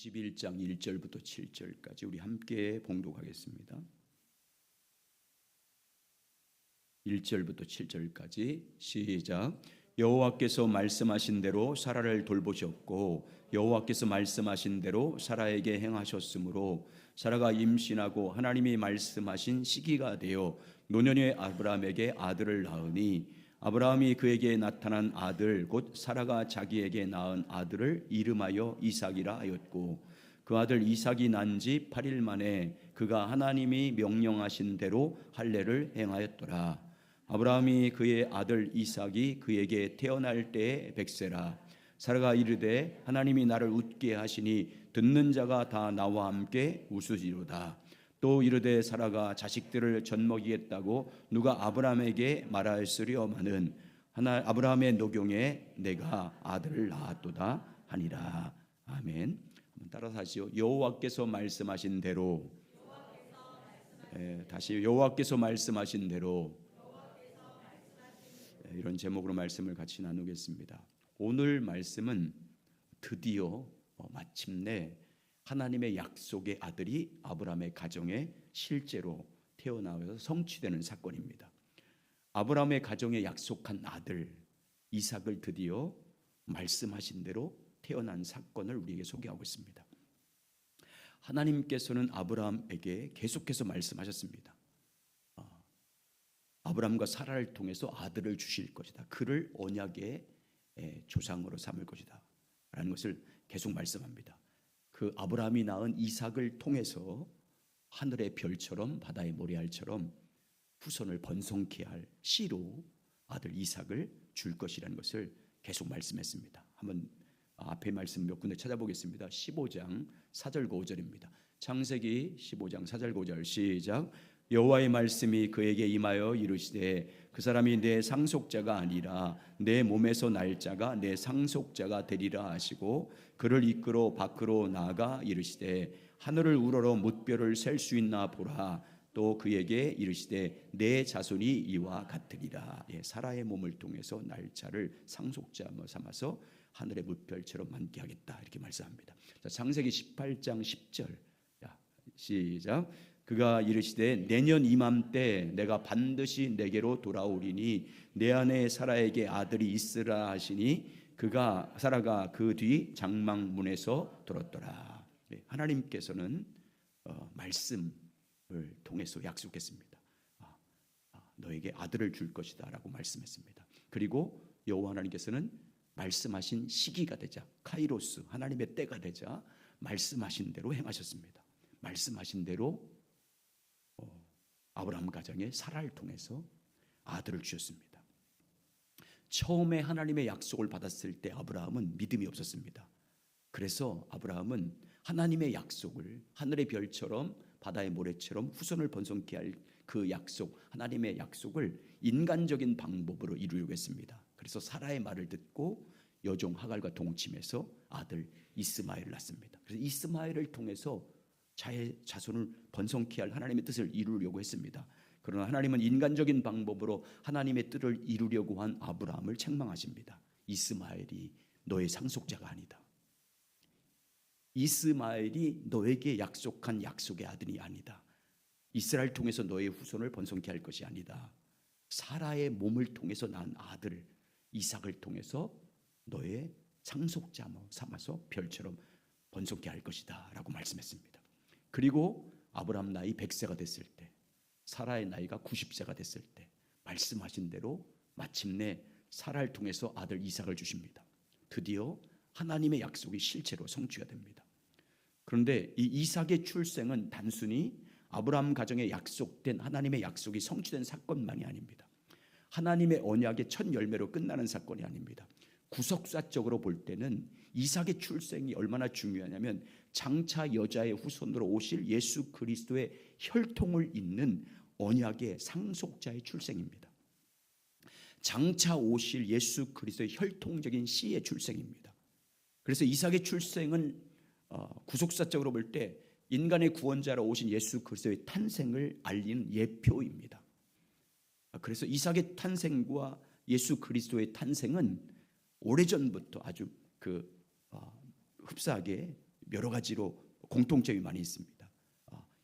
51장 1절부터 7절까지 우리 함께 봉독하겠습니다. 1절부터 7절까지 시작. 여호와께서 말씀하신 대로 사라를 돌보셨고 여호와께서 말씀하신 대로 사라에게 행하셨으므로 사라가 임신하고 하나님이 말씀하신 시기가 되어 노년의 아브라함에게 아들을 낳으니 아브라함이 그에게 나타난 아들 곧 사라가 자기에게 낳은 아들을 이름하여 이삭이라 하였고 그 아들 이삭이 난 지 8일 만에 그가 하나님이 명령하신 대로 할례를 행하였더라. 아브라함이 그의 아들 이삭이 그에게 태어날 때에 100세라. 사라가 이르되 하나님이 나를 웃게 하시니 듣는 자가 다 나와 함께 웃으리로다. 또 이르되 사라가 자식들을 젖먹이겠다고 누가 아브라함에게 말하였으려마는 아브라함의 노경에 내가 아들을 낳았도다 하니라. 아멘. 한번 따라서 하시오. 여호와께서 말씀하신 대로. 다시 여호와께서 말씀하신 대로. 이런 제목으로 말씀을 같이 나누겠습니다. 오늘 말씀은 드디어 마침내 하나님의 약속의 아들이 아브라함의 가정에 실제로 태어나서 성취되는 사건입니다. 아브라함의 가정에 약속한 아들 이삭을 드디어 말씀하신 대로 태어난 사건을 우리에게 소개하고 있습니다. 하나님께서는 아브라함에게 계속해서 말씀하셨습니다. 아브라함과 사라를 통해서 아들을 주실 것이다. 그를 언약의 조상으로 삼을 것이다 라는 것을 계속 말씀합니다. 그 아브라함이 낳은 이삭을 통해서 하늘의 별처럼 바다의 모래알처럼 후손을 번성케 할 씨로 아들 이삭을 줄 것이라는 것을 계속 말씀했습니다. 한번 앞에 말씀 몇 군데 찾아보겠습니다. 15장 4절 5절입니다. 창세기 15장 4절 5절 시작. 여호와의 말씀이 그에게 임하여 이르시되 그 사람이 내 상속자가 아니라 내 몸에서 날 자가 내 상속자가 되리라 하시고 그를 이끌어 밖으로 나아가 이르시되 하늘을 우러러 뭇별을 셀 수 있나 보라. 또 그에게 이르시되 내 자손이 이와 같으리라. 사라의 몸을 통해서 날짜를 상속자 삼아서 하늘의 뭇별처럼 많게 하겠다 이렇게 말씀합니다. 자, 창세기 18장 10절 시작. 그가 이르시되 내년 이맘때 내가 반드시 내게로 돌아오리니 내 아내 사라에게 아들이 있으라 하시니 사라가 그 뒤 장막문에서 들었더라. 하나님께서는 말씀을 통해서 약속했습니다. 너에게 아들을 줄 것이다 라고 말씀했습니다. 그리고 여호와 하나님께서는 말씀하신 시기가 되자 카이로스 하나님의 때가 되자 말씀하신 대로 행하셨습니다. 말씀하신 대로 아브라함 가정에 사라를 통해서 아들을 주셨습니다. 처음에 하나님의 약속을 받았을 때 아브라함은 믿음이 없었습니다. 그래서 아브라함은 하나님의 약속을 하늘의 별처럼 바다의 모래처럼 후손을 번성케 할 그 약속, 하나님의 약속을 인간적인 방법으로 이루려고 했습니다. 그래서 사라의 말을 듣고 여종 하갈과 동침해서 아들 이스마엘을 낳습니다. 그래서 이스마엘을 통해서 자손을 번성케 할 하나님의 뜻을 이루려고 했습니다. 그러나 하나님은 인간적인 방법으로 하나님의 뜻을 이루려고 한 아브라함을 책망하십니다. 이스마엘이 너의 상속자가 아니다. 이스마엘이 너에게 약속한 약속의 아들이 아니다. 이스라엘 통해서 너의 후손을 번성케 할 것이 아니다. 사라의 몸을 통해서 낳은 아들 이삭을 통해서 너의 상속자 삼아서 별처럼 번성케 할 것이다 라고 말씀했습니다. 그리고 아브라함 나이 100세가 됐을 때 사라의 나이가 90세가 됐을 때 말씀하신 대로 마침내 사라를 통해서 아들 이삭을 주십니다. 드디어 하나님의 약속이 실제로 성취가 됩니다. 그런데 이 이삭의 출생은 단순히 아브라함 가정에 약속된 하나님의 약속이 성취된 사건만이 아닙니다. 하나님의 언약의 첫 열매로 끝나는 사건이 아닙니다. 구속사적으로 볼 때는 이삭의 출생이 얼마나 중요하냐면 장차 여자의 후손으로 오실 예수 그리스도의 혈통을 잇는 언약의 상속자의 출생입니다. 장차 오실 예수 그리스도의 혈통적인 씨의 출생입니다. 그래서 이삭의 출생은 구속사적으로 볼 때 인간의 구원자로 오신 예수 그리스도의 탄생을 알리는 예표입니다. 그래서 이삭의 탄생과 예수 그리스도의 탄생은 오래전부터 아주 흡사하게 여러 가지로 공통점이 많이 있습니다.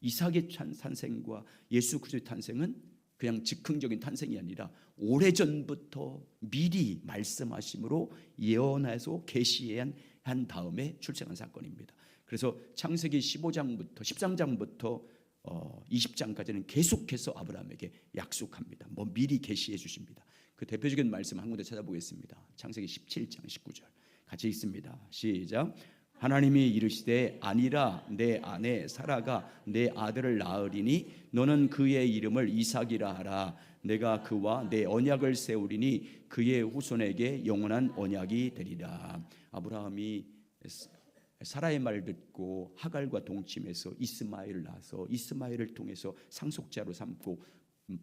이삭의 탄생과 예수 그리스도의 탄생은 그냥 즉흥적인 탄생이 아니라 오래전부터 미리 말씀하심으로 예언해서 계시한 다음에 출생한 사건입니다. 그래서 창세기 15장부터 13장부터 20장까지는 계속해서 아브라함에게 약속합니다. 미리 계시해 주십니다. 그 대표적인 말씀 한 군데 찾아보겠습니다. 창세기 17장 19절 같이 읽습니다. 시작. 하나님이 이르시되 아니라 내 아내 사라가 내 아들을 낳으리니 너는 그의 이름을 이삭이라 하라. 내가 그와 내 언약을 세우리니 그의 후손에게 영원한 언약이 되리라. 아브라함이 사라의 말을 듣고 하갈과 동침해서 이스마엘을 낳아서 이스마엘을 통해서 상속자로 삼고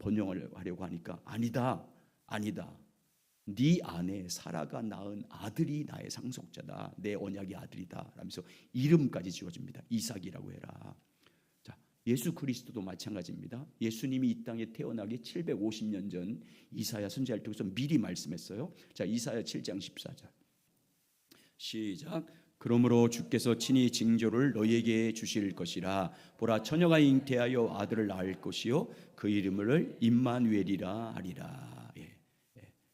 번영을 하려고 하니까 아니다. 네 아내 사라가 낳은 아들이 나의 상속자다. 내 언약의 아들이다. 라면서 이름까지 지어줍니다. 이삭이라고 해라. 자, 예수 그리스도도 마찬가지입니다. 예수님이 이 땅에 태어나기 750년 전 이사야 선지자를 통해서 미리 말씀했어요. 자, 이사야 7장 14절 시작. 그러므로 주께서 친히 징조를 너희에게 주실 것이라. 보라, 처녀가 잉태하여 아들을 낳을 것이요 그 이름을 임마누엘이라 하리라.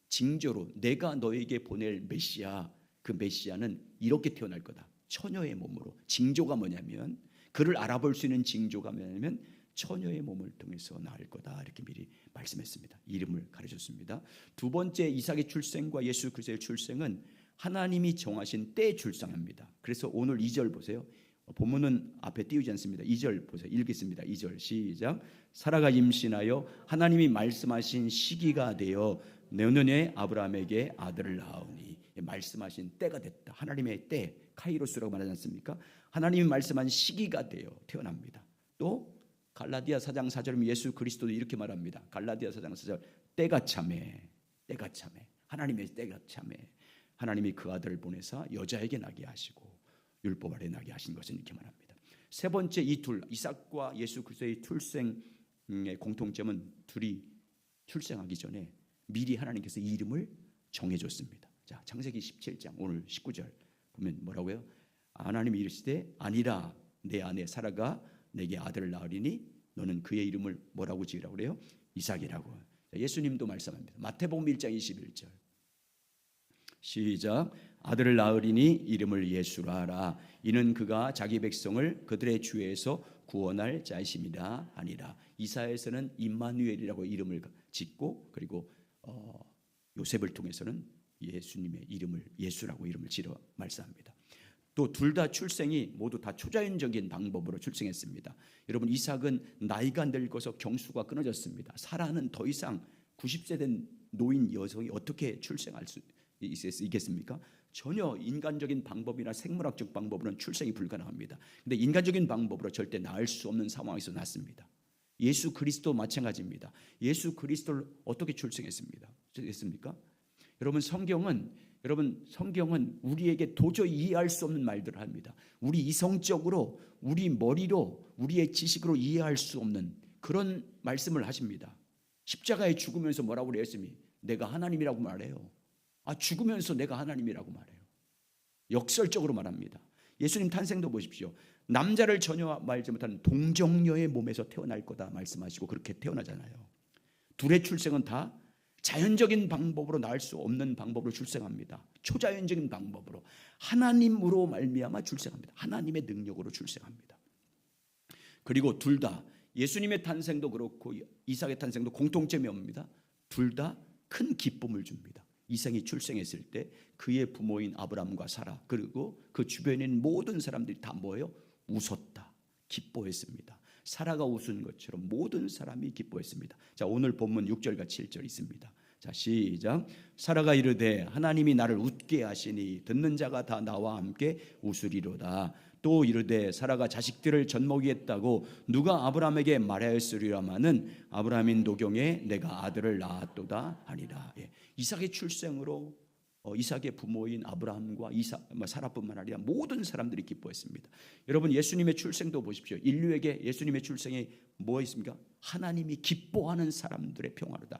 징조로 내가 너에게 보낼 메시아, 그 메시아는 이렇게 태어날 거다. 처녀의 몸으로. 징조가 뭐냐면, 그를 알아볼 수 있는 징조가 뭐냐면 처녀의 몸을 통해서 나을 거다. 이렇게 미리 말씀했습니다. 이름을 가르쳤습니다. 두 번째 이삭의 출생과 예수 그리스도의 출생은 하나님이 정하신 때에 출생합니다. 그래서 오늘 2절 보세요. 본문은 앞에 띄우지 않습니다. 2절 보세요. 읽겠습니다. 2절 시작. 사라가 임신하여 하나님이 말씀하신 시기가 되어 너는 아브라함에게 아들을 낳으니. 말씀하신 때가 됐다. 하나님의 때, 카이로스라고 말하지 않습니까? 하나님이 말씀한 시기가 되어 태어납니다. 또 갈라디아 4장 4절이면 예수 그리스도도 이렇게 말합니다. 갈라디아 4장 4절 때가 참해. 하나님의 때가 참해. 하나님이 그 아들을 보내사 여자에게 나게 하시고 율법 아래 나게 하신 것은 이렇게 말합니다. 세 번째 이 둘, 이삭과 예수 그리스도의 출생의 공통점은 둘이 출생하기 전에 미리 하나님께서 이름을 정해줬습니다. 자, 창세기 17장 오늘 19절 보면 뭐라고요? 하나님이 이르시되 아니라 내 아내 사라가 내게 아들을 낳으리니 너는 그의 이름을 뭐라고 지으라고 그래요? 이삭이라고. 자, 예수님도 말씀합니다. 마태복음 1장 21절 시작. 아들을 낳으리니 이름을 예수라 하라. 이는 그가 자기 백성을 그들의 죄에서 구원할 자이심이라 하니라. 이사야에서는 임마누엘이라고 이름을 짓고 그리고 요셉을 통해서는 예수님의 이름을 예수라고 이름을 지어 말씀합니다. 또 둘 다 출생이 모두 다 초자연적인 방법으로 출생했습니다. 여러분, 이삭은 나이가 늙어서 경수가 끊어졌습니다. 사라는 더 이상 90세 된 노인 여성이 어떻게 출생할 수 있겠습니까? 전혀 인간적인 방법이나 생물학적 방법으로는 출생이 불가능합니다. 근데 인간적인 방법으로 절대 낳을 수 없는 상황에서 낳습니다. 예수 그리스도 마찬가지입니다. 예수 그리스도를 어떻게 출생했습니까? 여러분, 성경은 우리에게 도저히 이해할 수 없는 말들을 합니다. 우리 이성적으로, 우리 머리로, 우리의 지식으로 이해할 수 없는 그런 말씀을 하십니다. 십자가에 죽으면서 뭐라고 그래요? 예수님이 내가 하나님이라고 말해요. 죽으면서 내가 하나님이라고 말해요. 역설적으로 말합니다. 예수님 탄생도 보십시오. 남자를 전혀 말지 못하는 동정녀의 몸에서 태어날 거다 말씀하시고 그렇게 태어나잖아요. 둘의 출생은 다 자연적인 방법으로 낳을 수 없는 방법으로 출생합니다. 초자연적인 방법으로 하나님으로 말미암아 출생합니다. 하나님의 능력으로 출생합니다. 그리고 둘 다 예수님의 탄생도 그렇고 이삭의 탄생도 공통점이 없습니다. 둘 다 큰 기쁨을 줍니다. 이삭이 출생했을 때 그의 부모인 아브라함과 사라 그리고 그 주변에 있는 모든 사람들이 다 뭐예요? 웃었다. 기뻐했습니다. 사라가 웃은 것처럼 모든 사람이 기뻐했습니다. 자, 오늘 본문 6절과 7절 있습니다. 자, 시작. 사라가 이르되 하나님이 나를 웃게 하시니 듣는 자가 다 나와 함께 웃으리로다. 또 이르되 사라가 자식들을 젖먹이겠다고 누가 아브라함에게 말하였으리라마는 아브라함인 노경에 내가 아들을 낳았도다 하니라. 이삭의 출생으로 이삭의 부모인 아브라함과 사라뿐만 아니라 모든 사람들이 기뻐했습니다. 여러분, 예수님의 출생도 보십시오. 인류에게 예수님의 출생이 뭐 있습니까? 하나님이 기뻐하는 사람들의 평화로다.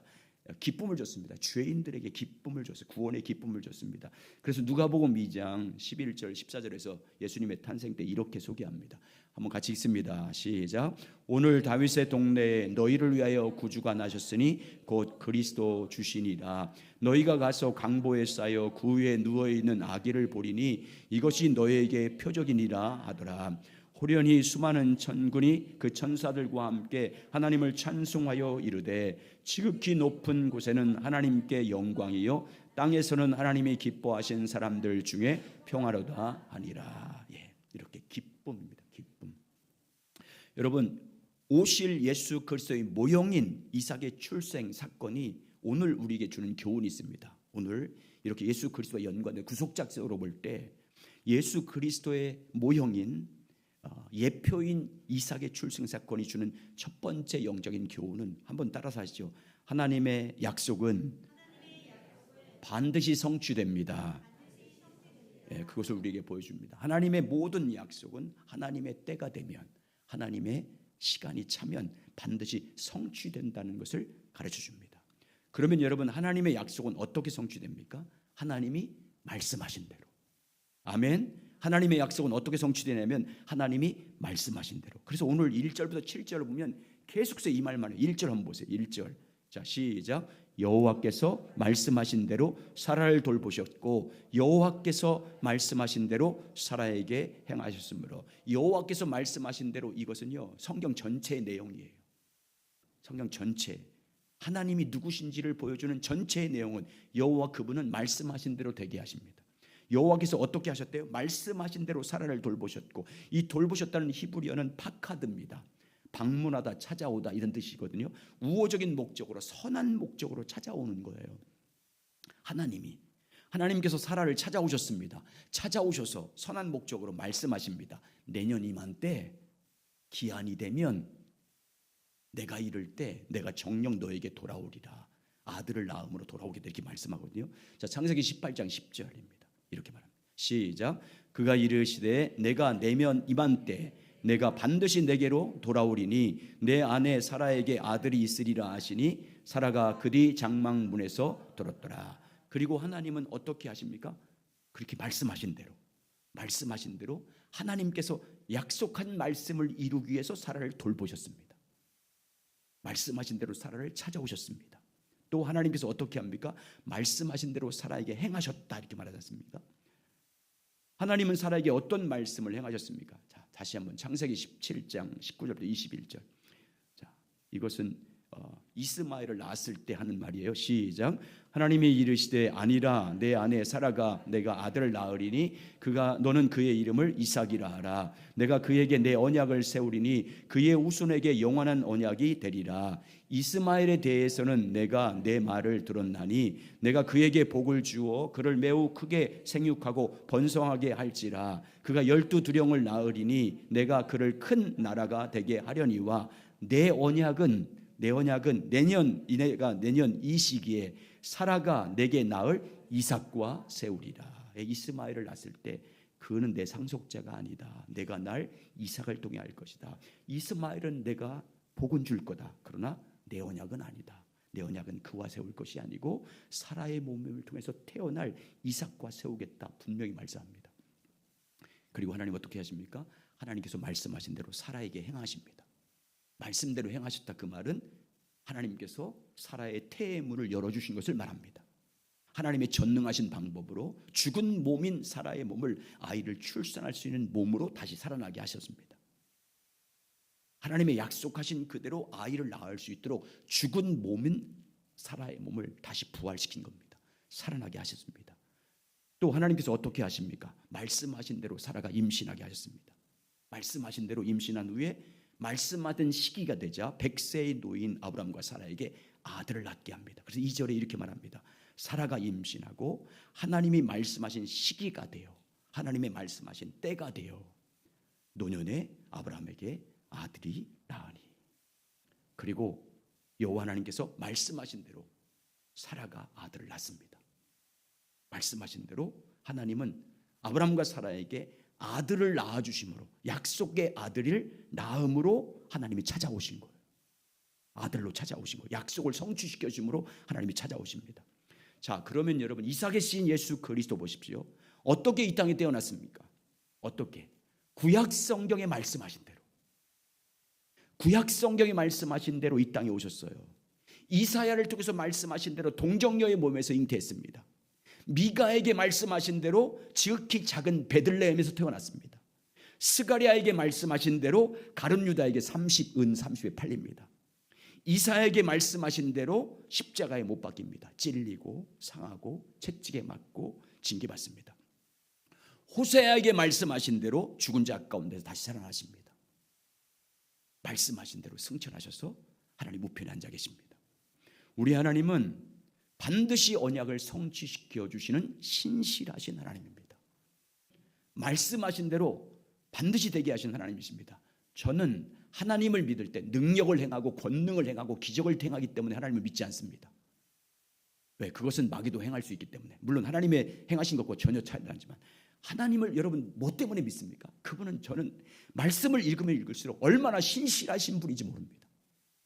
기쁨을 줬습니다. 죄인들에게 기쁨을 줬어요. 구원의 기쁨을 줬습니다. 그래서 누가복음 2장 11절 14절에서 예수님의 탄생 때 이렇게 소개합니다. 한번 같이 읽습니다. 시작. 오늘 다윗의 동네에 너희를 위하여 구주가 나셨으니 곧 그리스도 주시니라. 너희가 가서 강보에 쌓여 그 위에 누워있는 아기를 보리니 이것이 너희에게 표적이니라 하더라. 호련히 수많은 천군이 그 천사들과 함께 하나님을 찬송하여 이르되 지극히 높은 곳에는 하나님께 영광이요 땅에서는 하나님이 기뻐하신 사람들 중에 평화로다 하니라. 이렇게 기쁨입니다. 기쁨. 여러분, 오실 예수 그리스도의 모형인 이삭의 출생 사건이 오늘 우리에게 주는 교훈이 있습니다. 오늘 이렇게 예수 그리스도와 연관된 구속작적으로 볼 때 예수 그리스도의 모형인 예표인 이삭의 출생 사건이 주는 첫 번째 영적인 교훈은 한번 따라서 하시죠. 하나님의 약속은 반드시 성취됩니다. 그것을 우리에게 보여줍니다. 하나님의 모든 약속은 하나님의 때가 되면, 하나님의 시간이 차면 반드시 성취된다는 것을 가르쳐 줍니다. 그러면 여러분, 하나님의 약속은 어떻게 성취됩니까? 하나님이 말씀하신 대로. 아멘. 하나님의 약속은 어떻게 성취되냐면 하나님이 말씀하신 대로. 그래서 오늘 1절부터 7절을 보면 계속해서 이 말만 해요. 1절 한번 보세요. 1절. 자, 시작. 여호와께서 말씀하신 대로 사라를 돌보셨고 여호와께서 말씀하신 대로 사라에게 행하셨으므로. 여호와께서 말씀하신 대로, 이것은요 성경 전체의 내용이에요. 성경 전체, 하나님이 누구신지를 보여주는 전체의 내용은 여호와 그분은 말씀하신 대로 되게 하십니다. 여호와께서 어떻게 하셨대요? 말씀하신 대로 사라를 돌보셨고, 이 돌보셨다는 히브리어는 파카드입니다. 방문하다, 찾아오다 이런 뜻이거든요. 우호적인 목적으로, 선한 목적으로 찾아오는 거예요. 하나님께서 사라를 찾아오셨습니다. 찾아오셔서 선한 목적으로 말씀하십니다. 내년 이맘때 기한이 되면 내가 이를 때 내가 정녕 너에게 돌아오리라. 아들을 낳음으로 돌아오게 되게 말씀하거든요. 자, 창세기 18장 10절입니다. 이렇게 말합니다. 시작. 그가 이르시되 내가 내년 이맘때 내가 반드시 내게로 돌아오리니 내 아내 사라에게 아들이 있으리라 하시니 사라가 그리 장막문에서 들었더라. 그리고 하나님은 어떻게 하십니까? 그렇게 말씀하신 대로 하나님께서 약속한 말씀을 이루기 위해서 사라를 돌보셨습니다. 말씀하신 대로 사라를 찾아오셨습니다. 또 하나님께서 어떻게 합니까? 말씀하신 대로 사라에게 행하셨다 이렇게 말하지 않습니까? 하나님은 사라에게 어떤 말씀을 행하셨습니까? 자, 다시 한번 창세기 17장 19절부터 21절. 자, 이것은 이스마엘을 낳았을 때 하는 말이에요. 시작. 하나님이 이르시되 아니라 내 아내 사라가 내가 아들을 낳으리니 너는 그의 이름을 이삭이라 하라. 내가 그에게 내 언약을 세우리니 그의 후손에게 영원한 언약이 되리라. 이스마엘에 대해서는 내가 내 말을 들었나니 내가 그에게 복을 주어 그를 매우 크게 생육하고 번성하게 할지라. 그가 12두령을 낳으리니 내가 그를 큰 나라가 되게 하려니와 내 언약은 내년 이 시기에 사라가 내게 낳을 이삭과 세우리라. 이스마엘을 낳았을 때 그는 내 상속자가 아니다. 내가 날 이삭을 통해 할 것이다. 이스마엘은 내가 복은 줄 거다. 그러나 내 언약은 아니다. 내 언약은 그와 세울 것이 아니고 사라의 몸을 통해서 태어날 이삭과 세우겠다. 분명히 말씀합니다. 그리고 하나님 어떻게 하십니까? 하나님께서 말씀하신 대로 사라에게 행하십니다. 말씀대로 행하셨다. 그 말은 하나님께서 사라의 태의 문을 열어주신 것을 말합니다. 하나님의 전능하신 방법으로 죽은 몸인 사라의 몸을 아이를 출산할 수 있는 몸으로 다시 살아나게 하셨습니다. 하나님의 약속하신 그대로 아이를 낳을 수 있도록 죽은 몸인 사라의 몸을 다시 부활시킨 겁니다. 살아나게 하셨습니다. 또 하나님께서 어떻게 하십니까? 말씀하신 대로 사라가 임신하게 하셨습니다. 말씀하신 대로 임신한 후에 말씀하던 시기가 되자 100세의 노인 아브라함과 사라에게 아들을 낳게 합니다. 그래서 2절에 이렇게 말합니다. 사라가 임신하고 하나님이 말씀하신 시기가 되어, 하나님의 말씀하신 때가 되어 노년에 아브라함에게 아들이 낳으니. 그리고 여호와 하나님께서 말씀하신 대로 사라가 아들을 낳습니다. 말씀하신 대로 하나님은 아브라함과 사라에게 아들을 낳아주심으로, 약속의 아들을 낳음으로 하나님이 찾아오신 거예요. 아들로 찾아오신 거예요. 약속을 성취시켜 주심으로 하나님이 찾아오십니다. 자, 그러면 여러분 이삭의 씨인 예수 그리스도 보십시오. 어떻게 이 땅에 태어났습니까? 어떻게? 구약 성경에 말씀하신 대로, 구약 성경에 말씀하신 대로 이 땅에 오셨어요. 이사야를 통해서 말씀하신 대로 동정녀의 몸에서 잉태했습니다. 미가에게 말씀하신 대로 지극히 작은 베들레헴에서 태어났습니다. 스가랴에게 말씀하신 대로 가룟 유다에게 30은 30에 팔립니다. 이사야에게 말씀하신 대로 십자가에 못 박힙니다. 찔리고 상하고 채찍에 맞고 징계받습니다. 호세아에게 말씀하신 대로 죽은 자 가운데서 다시 살아나십니다. 말씀하신 대로 승천하셔서 하나님 우편에 앉아 계십니다. 우리 하나님은 반드시 언약을 성취시켜 주시는 신실하신 하나님입니다. 말씀하신 대로 반드시 되게 하신 하나님이십니다. 저는 하나님을 믿을 때 능력을 행하고 권능을 행하고 기적을 행하기 때문에 하나님을 믿지 않습니다. 왜? 그것은 마귀도 행할 수 있기 때문에. 물론 하나님의 행하신 것과 전혀 차이가 나지만 하나님을 여러분 뭐 때문에 믿습니까? 그분은 저는 말씀을 읽으면 읽을수록 얼마나 신실하신 분인지 모릅니다.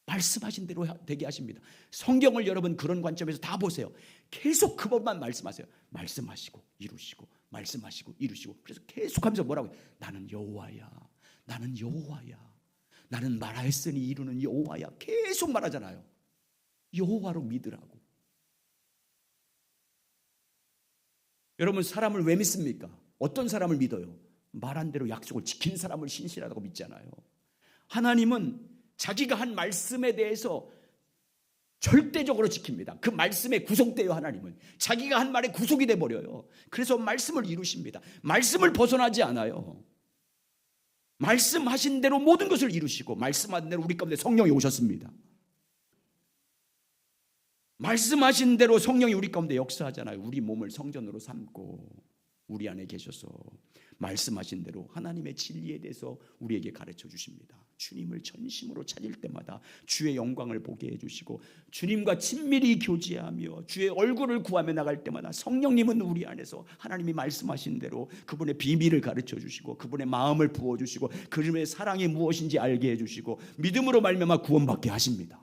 말씀하신 대로 되게 하십니다. 성경을 여러분 그런 관점에서 다 보세요. 계속 그것만 말씀하세요. 말씀하시고 이루시고 말씀하시고 이루시고. 그래서 계속하면서 뭐라고 해요? 나는 여호와야, 나는 여호와야, 나는 말하였으니 이루는 여호와야. 계속 말하잖아요. 여호와로 믿으라고. 여러분 사람을 왜 믿습니까? 어떤 사람을 믿어요? 말한 대로 약속을 지킨 사람을 신실하다고 믿잖아요. 하나님은 자기가 한 말씀에 대해서 절대적으로 지킵니다. 그 말씀에 구속돼요. 하나님은 자기가 한 말에 구속이 돼버려요. 그래서 말씀을 이루십니다. 말씀을 벗어나지 않아요. 말씀하신 대로 모든 것을 이루시고 말씀하신 대로 우리 가운데 성령이 오셨습니다. 말씀하신 대로 성령이 우리 가운데 역사하잖아요. 우리 몸을 성전으로 삼고 우리 안에 계셔서 말씀하신 대로 하나님의 진리에 대해서 우리에게 가르쳐 주십니다. 주님을 전심으로 찾을 때마다 주의 영광을 보게 해주시고 주님과 친밀히 교제하며 주의 얼굴을 구하며 나갈 때마다 성령님은 우리 안에서 하나님이 말씀하신 대로 그분의 비밀을 가르쳐 주시고 그분의 마음을 부어주시고 그분의 사랑이 무엇인지 알게 해주시고 믿음으로 말미암아 구원받게 하십니다.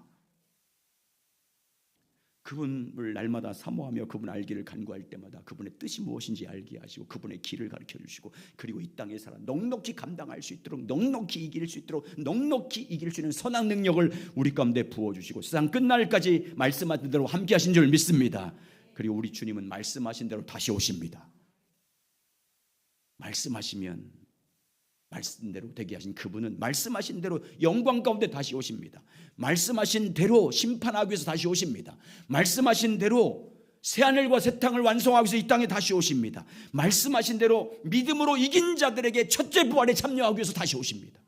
그분을 날마다 사모하며 그분 알기를 간구할 때마다 그분의 뜻이 무엇인지 알게 하시고 그분의 길을 가르쳐 주시고 그리고 이 땅에 살아 넉넉히 감당할 수 있도록 넉넉히 이길 수 있도록 넉넉히 이길 수 있는 선한 능력을 우리 가운데 부어주시고 세상 끝날까지 말씀하신 대로 함께 하신 줄 믿습니다. 그리고 우리 주님은 말씀하신 대로 다시 오십니다. 말씀하시면 말씀대로 되게 하신 그분은 말씀하신 대로 영광 가운데 다시 오십니다. 말씀하신 대로 심판하기 위해서 다시 오십니다. 말씀하신 대로 새하늘과 새 땅을 완성하기 위해서 이 땅에 다시 오십니다. 말씀하신 대로 믿음으로 이긴 자들에게 첫째 부활에 참여하기 위해서 다시 오십니다.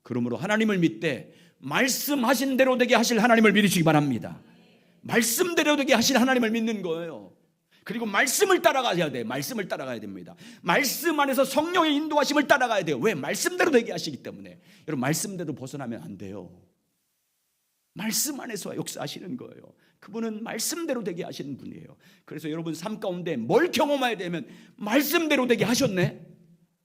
그러므로 하나님을 믿되 말씀하신 대로 되게 하실 하나님을 믿으시기 바랍니다. 말씀대로 되게 하실 하나님을 믿는 거예요. 그리고 말씀을 따라가야 돼. 말씀을 따라가야 됩니다. 말씀 안에서 성령의 인도하심을 따라가야 돼요. 왜? 말씀대로 되게 하시기 때문에. 여러분 말씀대로 벗어나면 안 돼요. 말씀 안에서 역사하시는 거예요. 그분은 말씀대로 되게 하시는 분이에요. 그래서 여러분 삶 가운데 뭘 경험해야 되면 말씀대로 되게 하셨네.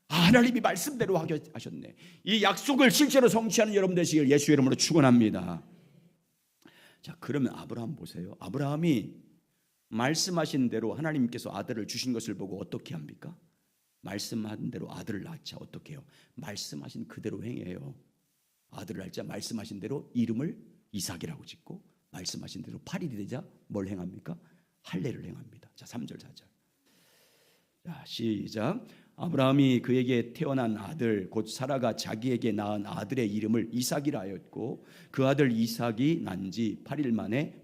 하나님이 말씀대로 하셨네. 이 약속을 실제로 성취하는 여러분 되시길 예수의 이름으로 축원합니다. 자, 그러면 아브라함 보세요. 아브라함이 말씀하신 대로 하나님께서 아들을 주신 것을 보고 어떻게 합니까? 말씀한 대로 아들을 낳자. 어떻게 해요? 말씀하신 그대로 행해요. 아들을 낳자 말씀하신 대로 이름을 이삭이라고 짓고 말씀하신 대로 8일이 되자 뭘 행합니까? 할례를 행합니다. 자, 3절 4절. 자, 시작. 아브라함이 그에게 태어난 아들 곧 사라가 자기에게 낳은 아들의 이름을 이삭이라 하였고 그 아들 이삭이 난 지 8일 만에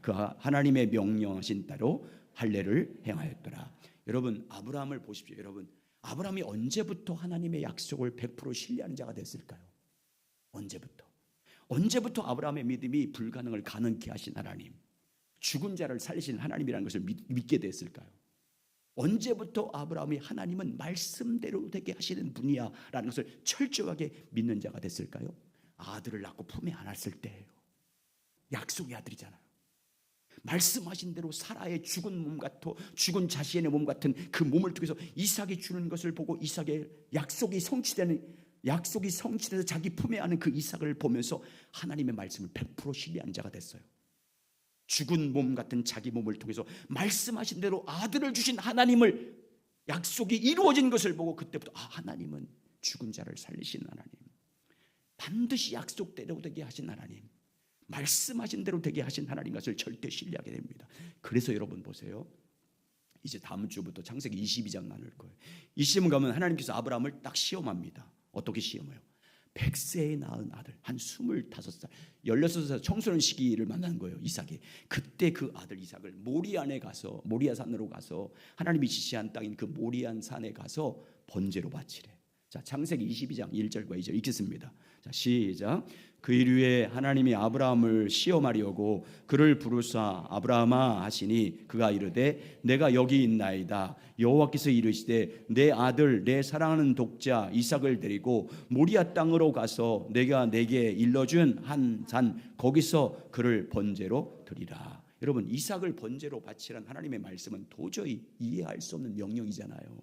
그 하나님의 명령하신 대로 할례를 행하였더라. 여러분 아브라함을 보십시오. 여러분 아브라함이 언제부터 하나님의 약속을 100% 신뢰하는 자가 됐을까요? 언제부터 아브라함의 믿음이 불가능을 가능케 하신 하나님, 죽은 자를 살리신 하나님이라는 것을 믿게 됐을까요? 언제부터 아브라함이 하나님은 말씀대로 되게 하시는 분이야 라는 것을 철저하게 믿는 자가 됐을까요? 아들을 낳고 품에 안았을 때예요. 약속의 아들이잖아요. 말씀하신 대로 사라의 죽은 몸 같고 죽은 자신의 몸 같은 그 몸을 통해서 이삭이 주는 것을 보고 이삭의 약속이 성취되는 약속이 성취돼서 자기 품에 안은 그 이삭을 보면서 하나님의 말씀을 100% 신뢰한 자가 됐어요. 죽은 몸 같은 자기 몸을 통해서 말씀하신 대로 아들을 주신 하나님을, 약속이 이루어진 것을 보고 그때부터 하나님은 죽은 자를 살리신 하나님, 반드시 약속대로 되게 하신 하나님, 말씀하신 대로 되게 하신 하나님 것을 절대 신뢰하게 됩니다. 그래서 여러분 보세요. 이제 다음 주부터 창세기 22장 나눌 거예요. 이 시험 가면 하나님께서 아브라함을 딱 시험합니다. 어떻게 시험해요? 100세에 낳은 아들, 한 25살, 16살 청소년 시기를 만난 거예요, 이삭이. 그때 그 아들 이삭을 모리안에 가서, 모리아산으로 가서, 하나님이 지시한 땅인 그 모리안 산에 가서 번제로 바치래. 자, 창세기 22장 1절과 2절 읽겠습니다. 자, 시작. 그 일 후에 하나님이 아브라함을 시험하려고 그를 부르사 아브라함아 하시니 그가 이르되 내가 여기 있나이다. 여호와께서 이르시되 내 아들 내 사랑하는 독자 이삭을 데리고 모리아 땅으로 가서 내가 내게 일러준 한 산 거기서 그를 번제로 드리라. 여러분, 이삭을 번제로 바치라는 하나님의 말씀은 도저히 이해할 수 없는 명령이잖아요.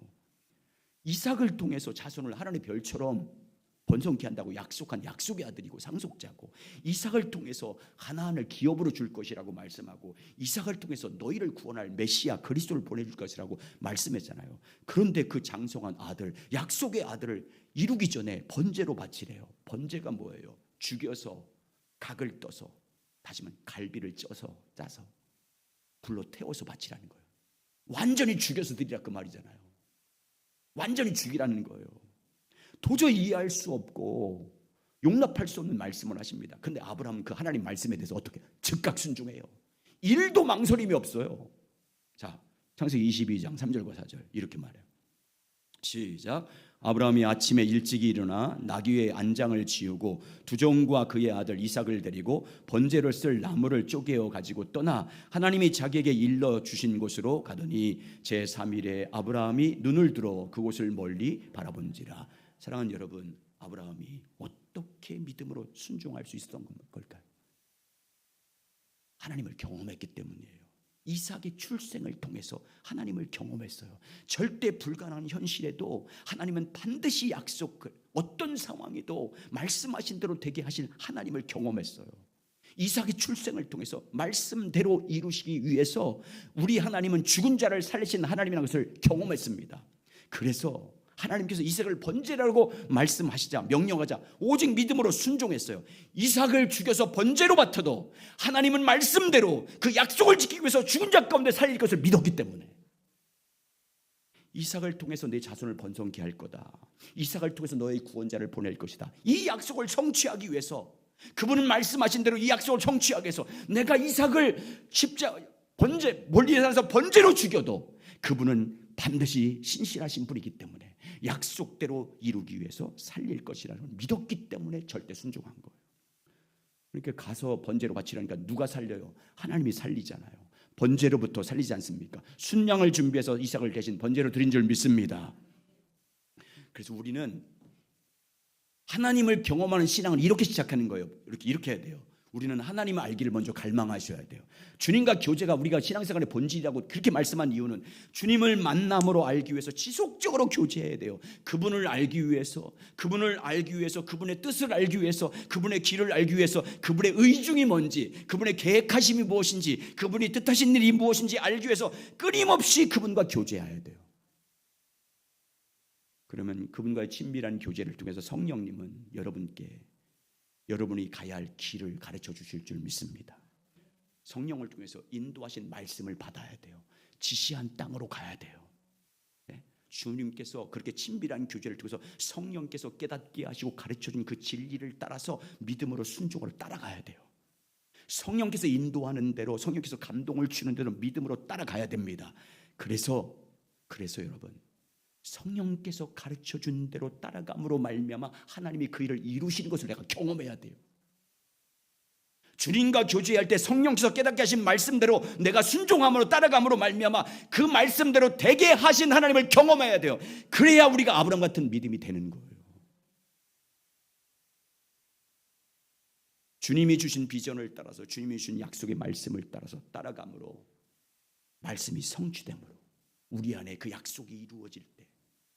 이삭을 통해서 자손을 하나님의 별처럼 번성케 한다고 약속한 약속의 아들이고 상속자고, 이삭을 통해서 가나안을 기업으로 줄 것이라고 말씀하고, 이삭을 통해서 너희를 구원할 메시아 그리스도를 보내줄 것이라고 말씀했잖아요. 그런데 그 장성한 아들, 약속의 아들을 이루기 전에 번제로 바치래요. 번제가 뭐예요? 죽여서 각을 떠서, 다시 말하면 갈비를 짜서 불로 태워서 바치라는 거예요. 완전히 죽여서 드리라 그 말이잖아요. 완전히 죽이라는 거예요. 도저히 이해할 수 없고 용납할 수 없는 말씀을 하십니다. 그런데 아브라함은 그 하나님 말씀에 대해서 어떻게 즉각 순종해요. 1도 망설임이 없어요. 자, 창세기 22장 3절과 4절 이렇게 말해요. 시작. 아브라함이 아침에 일찍이 일어나 나귀의 안장을 지우고 두 종과 그의 아들 이삭을 데리고 번제를 쓸 나무를 쪼개어 가지고 떠나 하나님이 자기에게 일러 주신 곳으로 가더니 제3일에 아브라함이 눈을 들어 그곳을 멀리 바라본지라. 사랑하는 여러분, 아브라함이 어떻게 믿음으로 순종할 수 있었던 걸까요? 하나님을 경험했기 때문이에요. 이삭의 출생을 통해서 하나님을 경험했어요. 절대 불가능한 현실에도 하나님은 반드시 약속을, 어떤 상황에도 말씀하신 대로 되게 하신 하나님을 경험했어요. 이삭의 출생을 통해서 말씀대로 이루시기 위해서 우리 하나님은 죽은 자를 살리신 하나님이라는 것을 경험했습니다. 그래서 하나님께서 이삭을 번제라고 말씀하시자, 명령하자 오직 믿음으로 순종했어요. 이삭을 죽여서 번제로 바쳐도 하나님은 말씀대로 그 약속을 지키기 위해서 죽은 자 가운데 살릴 것을 믿었기 때문에, 이삭을 통해서 내 자손을 번성케 할 거다, 이삭을 통해서 너의 구원자를 보낼 것이다, 이 약속을 성취하기 위해서, 그분은 말씀하신 대로 이 약속을 성취하기 위해서 내가 이삭을 번제, 멀리에서 번제로 죽여도 그분은 반드시 신실하신 분이기 때문에 약속대로 이루기 위해서 살릴 것이라는 걸 믿었기 때문에 절대 순종한 거예요. 그러니까 가서 번제로 바치라니까 누가 살려요? 하나님이 살리잖아요. 번제로부터 살리지 않습니까? 순양을 준비해서 이삭을 대신 번제로 드린 줄 믿습니다. 그래서 우리는 하나님을 경험하는 신앙을 이렇게 시작하는 거예요. 이렇게 해야 돼요. 우리는 하나님을 알기를 먼저 갈망하셔야 돼요. 주님과 교제가 우리가 신앙생활의 본질이라고 그렇게 말씀한 이유는 주님을 만남으로 알기 위해서 지속적으로 교제해야 돼요. 그분을 알기 위해서, 그분의 뜻을 알기 위해서, 그분의 길을 알기 위해서, 그분의 의중이 뭔지, 그분의 계획하심이 무엇인지, 그분이 뜻하신 일이 무엇인지 알기 위해서 끊임없이 그분과 교제해야 돼요. 그러면 그분과의 친밀한 교제를 통해서 성령님은 여러분이 가야 할 길을 가르쳐 주실 줄 믿습니다. 성령을 통해서 인도하신 말씀을 받아야 돼요. 지시한 땅으로 가야 돼요. 네? 주님께서 그렇게 친밀한 교제를 통해서 성령께서 깨닫게 하시고 가르쳐준 그 진리를 따라서 믿음으로 순종으로 따라가야 돼요. 성령께서 인도하는 대로, 성령께서 감동을 주는 대로 믿음으로 따라가야 됩니다. 그래서 여러분, 성령께서 가르쳐준 대로 따라감으로 말미암아 하나님이 그 일을 이루시는 것을 내가 경험해야 돼요. 주님과 교제할 때 성령께서 깨닫게 하신 말씀대로 내가 순종함으로 따라감으로 말미암아 그 말씀대로 되게 하신 하나님을 경험해야 돼요. 그래야 우리가 아브라함 같은 믿음이 되는 거예요. 주님이 주신 비전을 따라서, 주님이 주신 약속의 말씀을 따라서 따라감으로, 말씀이 성취됨으로 우리 안에 그 약속이 이루어질 때,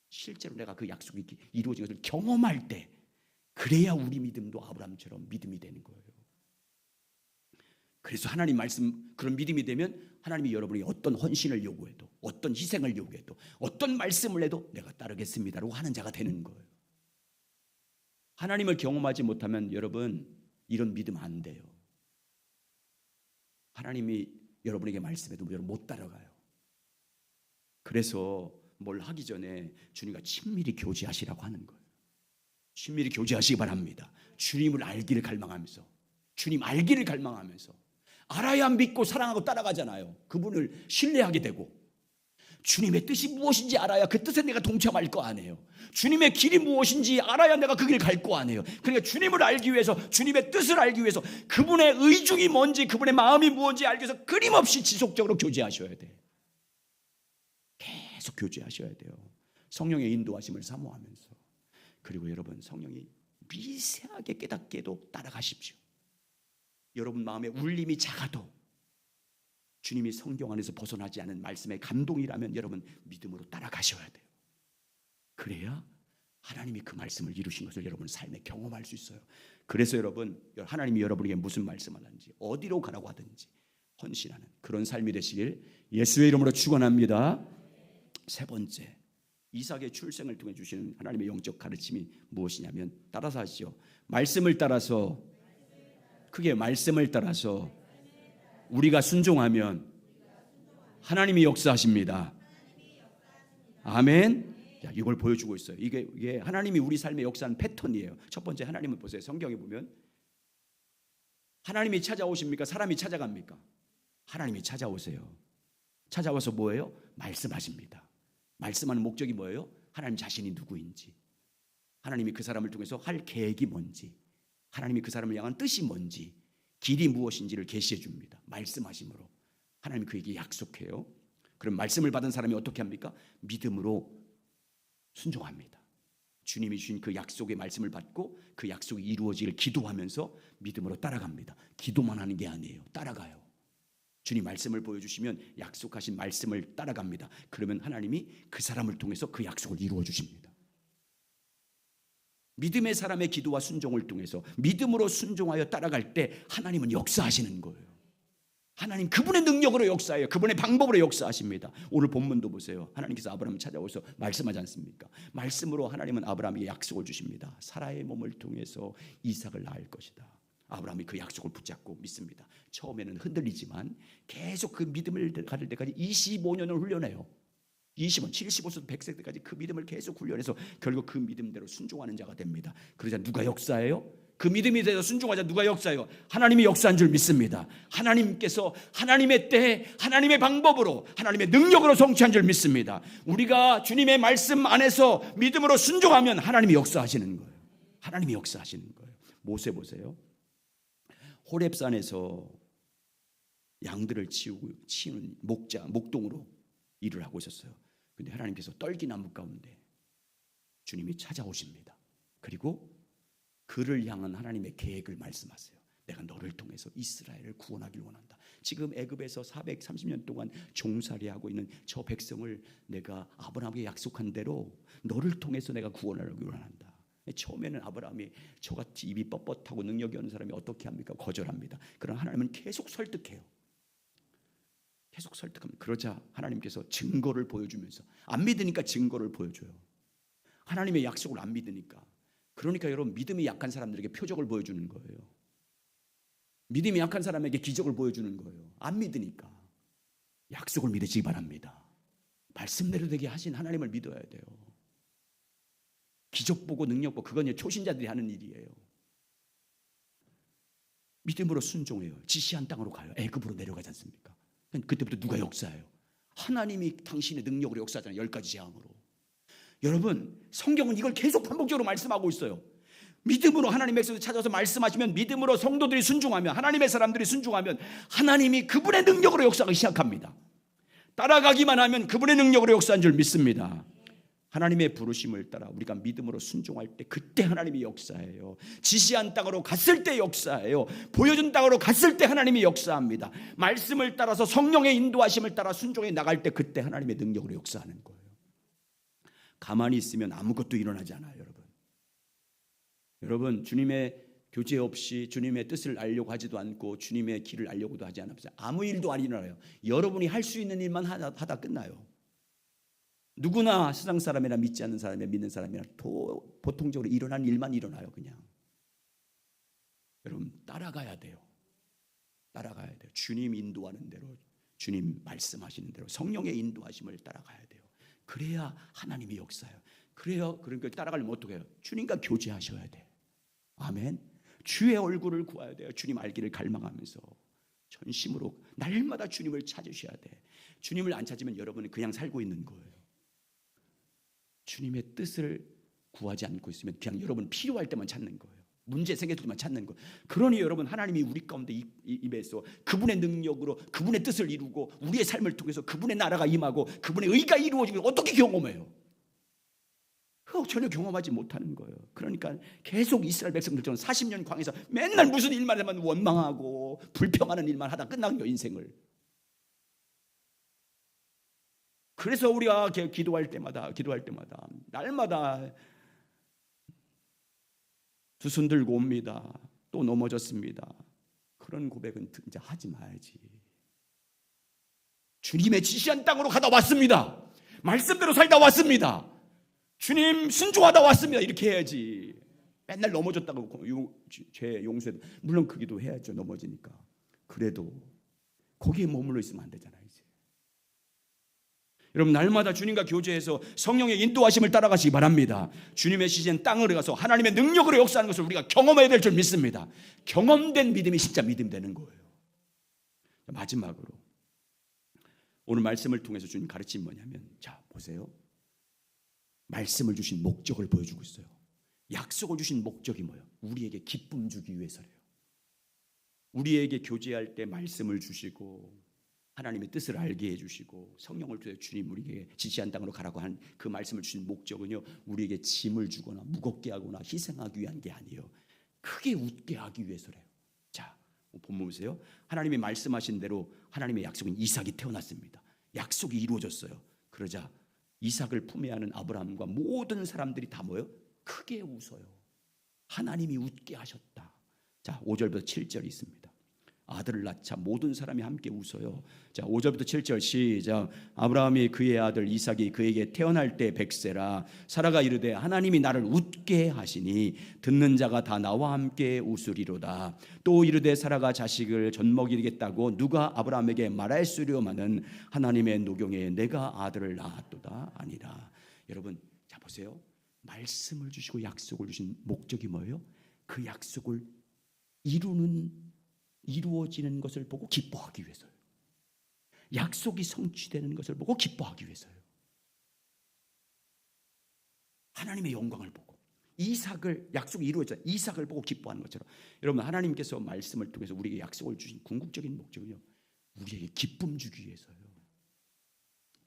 실제로 내가 그 약속이 이루어진 것을 경험할 때 그래야 우리 믿음도 아브라함처럼 믿음이 되는 거예요. 그래서 하나님 말씀, 그런 믿음이 되면 하나님이 여러분이 어떤 헌신을 요구해도, 어떤 희생을 요구해도, 어떤 말씀을 해도 내가 따르겠습니다라고 하는 자가 되는 거예요. 하나님을 경험하지 못하면 여러분 이런 믿음 안 돼요. 하나님이 여러분에게 말씀해도 여러분 못 따라가요. 그래서 뭘 하기 전에 주님과 친밀히 교제하시라고 하는 거예요. 친밀히 교제하시기 바랍니다. 주님을 알기를 갈망하면서, 주님 알기를 갈망하면서, 알아야 믿고 사랑하고 따라가잖아요. 그분을 신뢰하게 되고, 주님의 뜻이 무엇인지 알아야 그 뜻에 내가 동참할 거 아니에요. 주님의 길이 무엇인지 알아야 내가 그 길 갈 거 아니에요. 그러니까 주님을 알기 위해서, 주님의 뜻을 알기 위해서, 그분의 의중이 뭔지, 그분의 마음이 무엇인지 알기 위해서 끊임없이 지속적으로 교제하셔야 돼요. 계속 교제하셔야 돼요. 성령의 인도하심을 사모하면서. 그리고 여러분, 성령이 미세하게 깨닫게 해도 따라가십시오. 여러분 마음에 울림이 작아도 주님이 성경 안에서 벗어나지 않은 말씀의 감동이라면 여러분 믿음으로 따라가셔야 돼요. 그래야 하나님이 그 말씀을 이루신 것을 여러분 삶에 경험할 수 있어요. 그래서 여러분, 하나님이 여러분에게 무슨 말씀을 하는지, 어디로 가라고 하든지 헌신하는 그런 삶이 되시길 예수의 이름으로 축원합니다. 세 번째, 이삭의 출생을 통해 주시는 하나님의 영적 가르침이 무엇이냐면, 따라서 하시죠. 말씀을 따라서, 크게 말씀을 따라서 우리가 순종하면 하나님이 역사하십니다. 아멘. 자, 이걸 보여주고 있어요. 이게 하나님이 우리 삶에 역사하는 패턴이에요. 첫 번째, 하나님은 보세요. 성경에 보면 하나님이 찾아오십니까? 사람이 찾아갑니까? 하나님이 찾아오세요. 찾아와서 뭐예요? 말씀하십니다. 말씀하는 목적이 뭐예요? 하나님 자신이 누구인지, 하나님이 그 사람을 통해서 할 계획이 뭔지, 하나님이 그 사람을 향한 뜻이 뭔지, 길이 무엇인지를 계시해 줍니다. 말씀하심으로 하나님이 그에게 약속해요. 그럼 말씀을 받은 사람이 어떻게 합니까? 믿음으로 순종합니다. 주님이 주신 그 약속의 말씀을 받고 그 약속이 이루어지길 기도하면서 믿음으로 따라갑니다. 기도만 하는 게 아니에요. 따라가요. 주님 말씀을 보여주시면 약속하신 말씀을 따라갑니다. 그러면 하나님이 그 사람을 통해서 그 약속을 이루어 주십니다. 믿음의 사람의 기도와 순종을 통해서 믿음으로 순종하여 따라갈 때 하나님은 역사하시는 거예요. 하나님 그분의 능력으로 역사해요. 그분의 방법으로 역사하십니다. 오늘 본문도 보세요. 하나님께서 아브라함을 찾아오셔서 말씀하지 않습니까? 말씀으로 하나님은 아브라함에게 약속을 주십니다. 사라의 몸을 통해서 이삭을 낳을 것이다. 아브라함이 그 약속을 붙잡고 믿습니다. 처음에는 흔들리지만 계속 그 믿음을 가질 때까지 25년을 훈련해요. 20원, 75세, 100세 때까지 그 믿음을 계속 훈련해서 결국 그 믿음대로 순종하는 자가 됩니다. 그러자 누가 역사해요? 그 믿음이 돼서 순종하자 누가 역사해요? 하나님이 역사한 줄 믿습니다. 하나님께서 하나님의 때에 하나님의 방법으로 하나님의 능력으로 성취한 줄 믿습니다. 우리가 주님의 말씀 안에서 믿음으로 순종하면 하나님이 역사하시는 거예요. 하나님이 역사하시는 거예요. 모세 보세요. 호렙산에서 양들을 치우는 목동으로 일을 하고 있었어요. 근데 하나님께서 떨기나무 가운데 주님이 찾아오십니다. 그리고 그를 향한 하나님의 계획을 말씀하세요. 내가 너를 통해서 이스라엘을 구원하길 원한다. 지금 애굽에서 430년 동안 종살이하고 있는 저 백성을 내가 아브라함에게 약속한 대로 너를 통해서 내가 구원하길 원한다. 처음에는 아브라함이 저같이 입이 뻣뻣하고 능력이 없는 사람이 어떻게 합니까? 거절합니다. 그러나 하나님은 계속 설득해요. 계속 설득합니다. 그러자 하나님께서 증거를 보여주면서, 안 믿으니까 증거를 보여줘요. 하나님의 약속을 안 믿으니까. 그러니까 여러분, 믿음이 약한 사람들에게 표적을 보여주는 거예요. 믿음이 약한 사람에게 기적을 보여주는 거예요. 안 믿으니까. 약속을 믿으시기 바랍니다. 말씀대로 되게 하신 하나님을 믿어야 돼요. 기적 보고 능력 보고 그건 초신자들이 하는 일이에요. 믿음으로 순종해요. 지시한 땅으로 가요. 애굽으로 내려가지 않습니까? 그때부터 누가 역사해요? 하나님이 당신의 능력으로 역사하잖아요. 10가지 재앙으로. 여러분, 성경은 이걸 계속 반복적으로 말씀하고 있어요. 믿음으로 하나님의 백성을 찾아서 말씀하시면, 믿음으로 성도들이 순종하면, 하나님의 사람들이 순종하면 하나님이 그분의 능력으로 역사하기 시작합니다. 따라가기만 하면 그분의 능력으로 역사한 줄 믿습니다. 하나님의 부르심을 따라 우리가 믿음으로 순종할 때 그때 하나님이 역사해요. 지시한 땅으로 갔을 때 역사해요. 보여준 땅으로 갔을 때 하나님이 역사합니다. 말씀을 따라서 성령의 인도하심을 따라 순종해 나갈 때 그때 하나님의 능력으로 역사하는 거예요. 가만히 있으면 아무것도 일어나지 않아요, 여러분. 여러분, 주님의 교제 없이 주님의 뜻을 알려고 하지도 않고 주님의 길을 알려고도 하지 않았어요. 아무 일도 안 일어나요. 여러분이 할 수 있는 일만 하다 끝나요. 누구나 세상 사람이나 믿지 않는 사람이나 믿는 사람이나 보통적으로 일어나는 일만 일어나요. 그냥 여러분, 따라가야 돼요. 따라가야 돼요. 주님 인도하는 대로, 주님 말씀하시는 대로 성령의 인도하심을 따라가야 돼요. 그래야 하나님이 역사해요. 그래요. 그러니까 따라가려면 어떻게 해요? 주님과 교제하셔야 돼. 아멘. 주의 얼굴을 구해야 돼요. 주님 알기를 갈망하면서 전심으로 날마다 주님을 찾으셔야 돼. 주님을 안 찾으면 여러분은 그냥 살고 있는 거예요. 주님의 뜻을 구하지 않고 있으면 그냥 여러분 필요할 때만 찾는 거예요. 문제 생길 때만 찾는 거예요. 그러니 여러분, 하나님이 우리 가운데 임해서 그분의 능력으로 그분의 뜻을 이루고 우리의 삶을 통해서 그분의 나라가 임하고 그분의 의가 이루어지고 어떻게 경험해요? 전혀 경험하지 못하는 거예요. 그러니까 계속 이스라엘 백성들처럼 40년 광에서 맨날 무슨 일만 하면 원망하고 불평하는 일만 하다 끝난 거예요, 인생을. 그래서 우리가 기도할 때마다 날마다 두 손 들고 옵니다. 또 넘어졌습니다. 그런 고백은 이제 하지 마야지. 주님의 지시한 땅으로 가다 왔습니다. 말씀대로 살다 왔습니다. 주님 순종하다 왔습니다. 이렇게 해야지. 맨날 넘어졌다고 죄 용서해. 물론 그 기도 해야죠. 넘어지니까. 그래도 거기에 머물러 있으면 안 되잖아요. 이제. 여러분, 날마다 주님과 교제해서 성령의 인도하심을 따라가시기 바랍니다. 주님의 시즌 땅으로 가서 하나님의 능력으로 역사하는 것을 우리가 경험해야 될 줄 믿습니다. 경험된 믿음이 진짜 믿음 되는 거예요. 마지막으로 오늘 말씀을 통해서 주님 가르침이 뭐냐면, 자 보세요. 말씀을 주신 목적을 보여주고 있어요. 약속을 주신 목적이 뭐예요? 우리에게 기쁨 주기 위해서래요. 우리에게 교제할 때 말씀을 주시고 하나님의 뜻을 알게 해주시고 성령을 통해 주님 우리에게 지시한 땅으로 가라고 한 그 말씀을 주신 목적은요, 우리에게 짐을 주거나 무겁게 하거나 희생하기 위한 게 아니에요. 크게 웃게 하기 위해서래요. 자, 본문 보세요. 하나님이 말씀하신 대로 하나님의 약속은 이삭이 태어났습니다. 약속이 이루어졌어요. 그러자 이삭을 품에 안은 아브라함과 모든 사람들이 다 뭐예요? 크게 웃어요. 하나님이 웃게 하셨다. 자, 5절부터 7절이 있습니다. 아들을 낳자 모든 사람이 함께 웃어요. 자, 5절부터 7절 시작. 아브라함이 그의 아들 이삭이 그에게 태어날 때 100세라. 사라가 이르되 하나님이 나를 웃게 하시니 듣는 자가 다 나와 함께 웃으리로다. 또 이르되 사라가 자식을 젖먹이겠다고 누가 아브라함에게 말할수려마는 하나님의 노경에 내가 아들을 낳았도다 아니라. 여러분, 자 보세요. 말씀을 주시고 약속을 주신 목적이 뭐예요? 그 약속을 이루어지는 것을 보고 기뻐하기 위해서요. 약속이 성취되는 것을 보고 기뻐하기 위해서요. 하나님의 영광을 보고 약속이 이루어져 이삭을 보고 기뻐하는 것처럼, 여러분, 하나님께서 말씀을 통해서 우리에게 약속을 주신 궁극적인 목적은요, 우리에게 기쁨 주기 위해서요.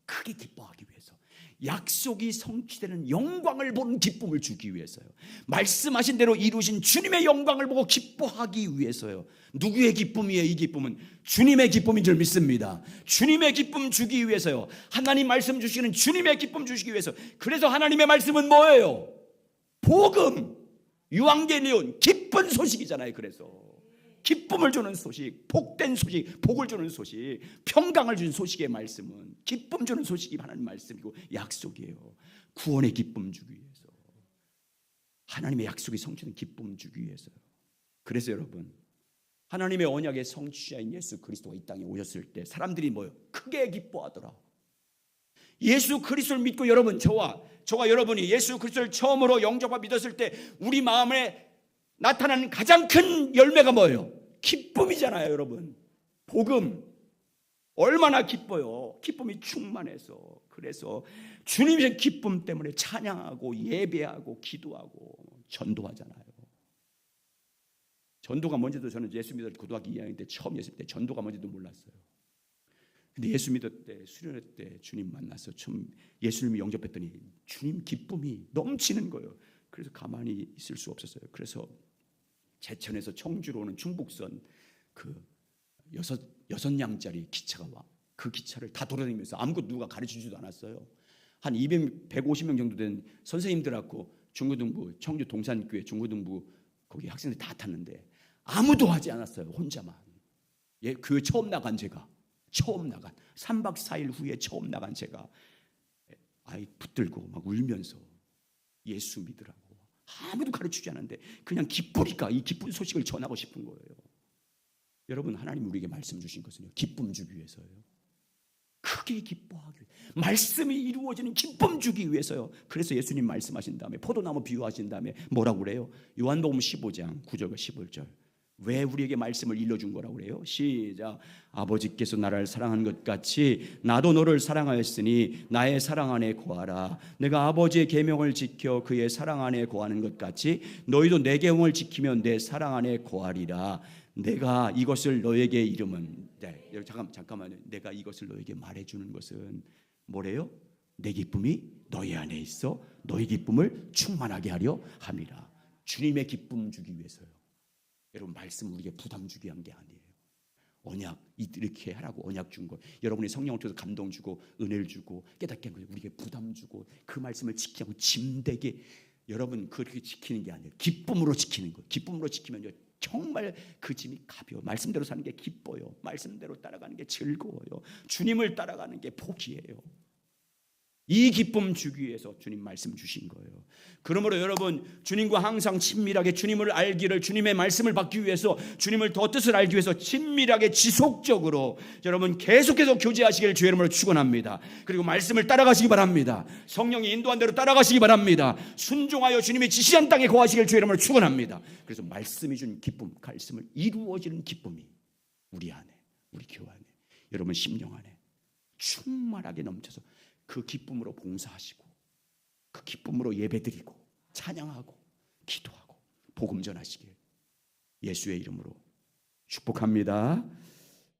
크게 기뻐하기 위해서, 약속이 성취되는 영광을 보는 기쁨을 주기 위해서요. 말씀하신 대로 이루신 주님의 영광을 보고 기뻐하기 위해서요. 누구의 기쁨이에요? 이 기쁨은 주님의 기쁨인 줄 믿습니다. 주님의 기쁨 주기 위해서요. 하나님 말씀 주시는 주님의 기쁨 주시기 위해서. 그래서 하나님의 말씀은 뭐예요? 복음, 유앙겔리온, 기쁜 소식이잖아요. 그래서 기쁨을 주는 소식, 복된 소식, 복을 주는 소식, 평강을 주는 소식의 말씀은 기쁨 주는 소식이 하나님 말씀이고 약속이에요. 구원의 기쁨 주기 위해서, 하나님의 약속이 성취된 기쁨 주기 위해서요. 그래서 여러분, 하나님의 언약의 성취자인 예수 그리스도가 이 땅에 오셨을 때 사람들이 뭐요? 크게 기뻐하더라. 예수 그리스도를 믿고 여러분, 저와 여러분이 예수 그리스도를 처음으로 영접하고 믿었을 때 우리 마음에 나타나는 가장 큰 열매가 뭐예요? 기쁨이잖아요. 여러분, 복음 얼마나 기뻐요. 기쁨이 충만해서. 그래서 주님의 기쁨 때문에 찬양하고 예배하고 기도하고 전도하잖아요. 전도가 뭔지도 저는 예수 믿을 고등학교 2학년 때 처음 예수 때 전도가 뭔지도 몰랐어요. 근데 예수 믿을 때 수련회 때 주님 만나서 처음 예수님을 영접했더니 주님 기쁨이 넘치는 거예요. 그래서 가만히 있을 수 없었어요. 그래서 제천에서 청주로 오는 중북선 그 6량짜리 기차가 와. 그 기차를 다 돌아다니면서 아무것도 누가 가르쳐주지도 않았어요. 한 150명 정도 된 선생님들하고 중고등부 청주 동산교회 중고등부 거기 학생들 다 탔는데 아무도 하지 않았어요. 혼자만. 예, 교회 처음 나간 제가 3박 4일 후에 처음 나간 제가 아이 붙들고 막 울면서 예수 믿으라고 아무도 가르치지 않았는데 그냥 기쁘니까 이 기쁜 소식을 전하고 싶은 거예요. 여러분, 하나님 우리에게 말씀 주신 것은요, 기쁨 주기 위해서예요. 크게 기뻐하기 위해, 말씀이 이루어지는 기쁨 주기 위해서요. 그래서 예수님 말씀하신 다음에 포도나무 비유하신 다음에 뭐라고 그래요? 요한복음 15장 9절과 11절. 왜 우리에게 말씀을 일러준 거라고 그래요? 시작. 아버지께서 나를 사랑한 것 같이 나도 너를 사랑하였으니 나의 사랑 안에 거하라. 내가 아버지의 계명을 지켜 그의 사랑 안에 거하는 것 같이 너희도 내 계명을 지키면 내 사랑 안에 거하리라. 내가 이것을 너에게 이름은, 네, 잠깐만요. 내가 이것을 너에게 말해주는 것은 뭐래요? 내 기쁨이 너희 안에 있어 너희 기쁨을 충만하게 하려 함이라. 주님의 기쁨 주기 위해서요. 여러분, 말씀 우리에게 부담 주기 한 게 아니에요. 언약 이렇게 하라고 언약 준 거. 여러분이 성령을 통해서 감동 주고 은혜를 주고 깨닫게 한 거예요. 우리에게 부담 주고 그 말씀을 지키고 짐되게, 여러분 그렇게 지키는 게 아니에요. 기쁨으로 지키는 거예요. 기쁨으로 지키면요 정말 그 짐이 가벼워. 말씀대로 사는 게 기뻐요. 말씀대로 따라가는 게 즐거워요. 주님을 따라가는 게 복이에요. 이 기쁨 주기 위해서 주님 말씀 주신 거예요. 그러므로 여러분, 주님과 항상 친밀하게 주님을 알기를, 주님의 말씀을 받기 위해서, 주님을 더 뜻을 알기 위해서 친밀하게 지속적으로 여러분 계속해서 교제하시기를 주의 이름으로 축원합니다. 그리고 말씀을 따라가시기 바랍니다. 성령이 인도한 대로 따라가시기 바랍니다. 순종하여 주님이 지시한 땅에 거하시기를 주의 이름으로 축원합니다. 그래서 말씀이 준 기쁨, 말씀을 이루어지는 기쁨이 우리 안에, 우리 교회 안에, 여러분 심령 안에 충만하게 넘쳐서 그 기쁨으로 봉사하시고 그 기쁨으로 예배드리고 찬양하고 기도하고 복음 전하시길 예수의 이름으로 축복합니다.